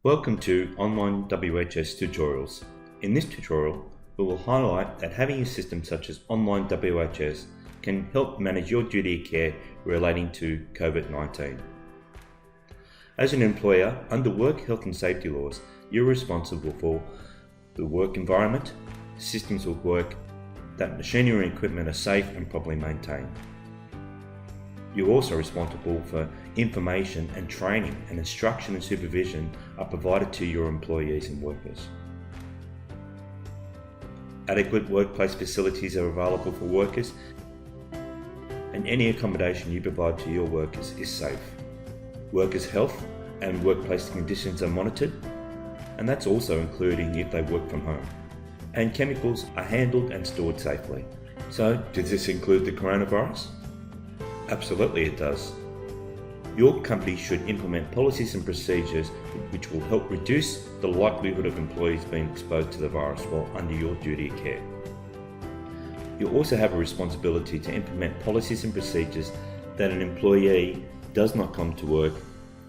Welcome to Online WHS Tutorials. In this tutorial, we will highlight that having a system such as Online WHS can help manage your duty of care relating to COVID-19. As an employer, under work health and safety laws, you're responsible for the work environment, systems of work, that machinery and equipment are safe and properly maintained. You're also responsible for information and training, and instruction and supervision are provided to your employees and workers. Adequate workplace facilities are available for workers, and any accommodation you provide to your workers is safe. Workers' health and workplace conditions are monitored, and that's also including if they work from home. And chemicals are handled and stored safely. So, does this include the coronavirus? Absolutely it does. Your company should implement policies and procedures which will help reduce the likelihood of employees being exposed to the virus while under your duty of care. You also have a responsibility to implement policies and procedures that an employee does not come to work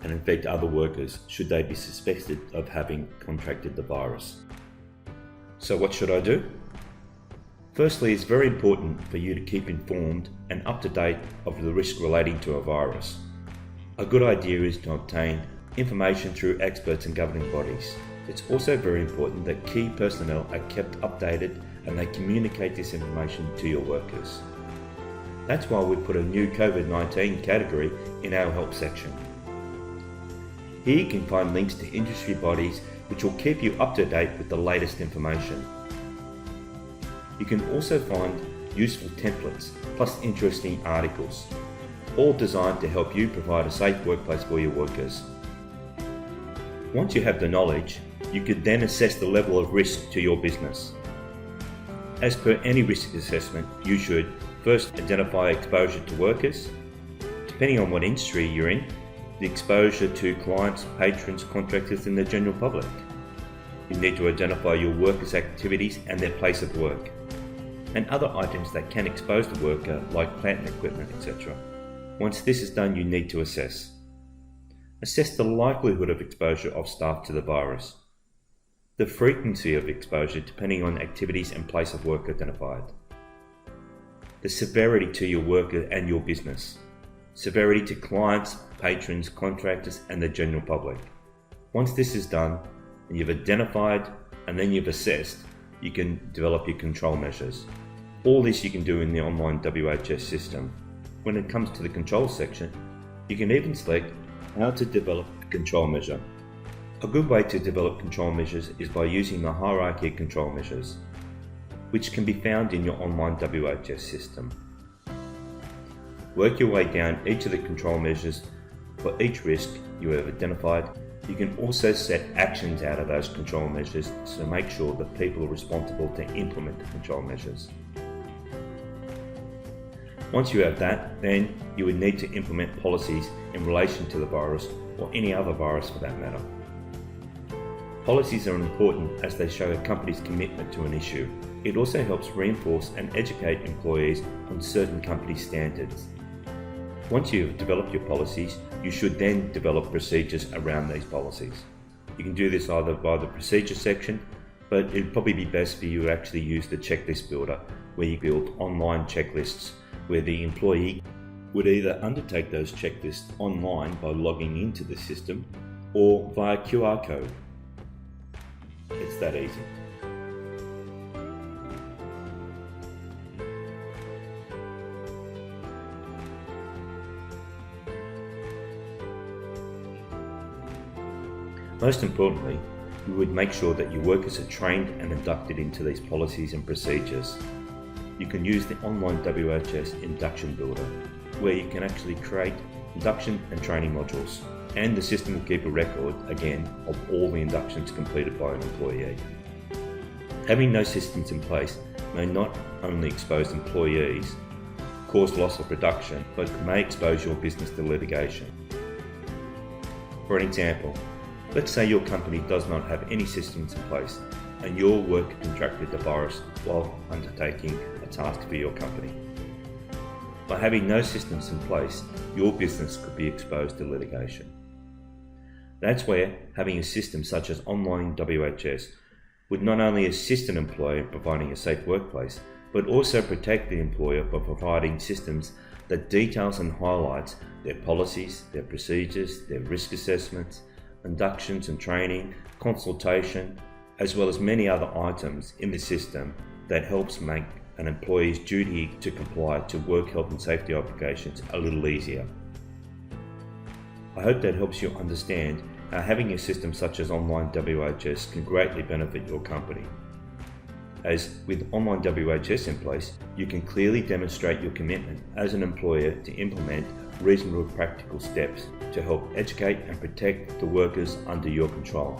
and infect other workers should they be suspected of having contracted the virus. So what should I do? Firstly, it's very important for you to keep informed and up to date of the risk relating to a virus. A good idea is to obtain information through experts and governing bodies. It's also very important that key personnel are kept updated and they communicate this information to your workers. That's why we put a new COVID-19 category in our help section. Here you can find links to industry bodies which will keep you up to date with the latest information. You can also find useful templates plus interesting articles, all designed to help you provide a safe workplace for your workers. Once you have the knowledge, you could then assess the level of risk to your business. As per any risk assessment, you should first identify exposure to workers. Depending on what industry you're in, the exposure to clients, patrons, contractors and the general public. You need to identify your workers' activities and their place of work, and other items that can expose the worker like plant and equipment, etc. Once this is done, you need to assess. Assess the likelihood of exposure of staff to the virus, the frequency of exposure depending on activities and place of work identified, the severity to your worker and your business, severity to clients, patrons, contractors and the general public. Once this is done, and you've identified and then you've assessed, you can develop your control measures. All this you can do in the Online WHS system. When it comes to the control section, you can even select how to develop a control measure. A good way to develop control measures is by using the hierarchy of control measures, which can be found in your Online WHS system. Work your way down each of the control measures for each risk you have identified. You can also set actions out of those control measures to make sure that people are responsible to implement the control measures. Once you have that, then you would need to implement policies in relation to the virus or any other virus for that matter. Policies are important as they show a company's commitment to an issue. It also helps reinforce and educate employees on certain company standards. Once you've developed your policies, you should then develop procedures around these policies. You can do this either by the procedure section, but it'd probably be best for you to actually use the checklist builder, where you build online checklists, where the employee would either undertake those checklists online by logging into the system or via QR code. It's that easy. Most importantly, you would make sure that your workers are trained and inducted into these policies and procedures. You can use the Online WHS Induction Builder, where you can actually create induction and training modules, and the system will keep a record, again, of all the inductions completed by an employee. Having no systems in place may not only expose employees, cause loss of production, but may expose your business to litigation. For an example, let's say your company does not have any systems in place and your worker contracted the virus while undertaking a task for your company. By having no systems in place, your business could be exposed to litigation. That's where having a system such as Online WHS would not only assist an employer in providing a safe workplace, but also protect the employer by providing systems that details and highlights their policies, their procedures, their risk assessments, inductions and training, consultation, as well as many other items in the system that helps make an employee's duty to comply to work health and safety obligations a little easier. I hope that helps you understand how having a system such as Online WHS can greatly benefit your company. As with Online WHS in place, you can clearly demonstrate your commitment as an employer to implement reasonable practical steps to help educate and protect the workers under your control.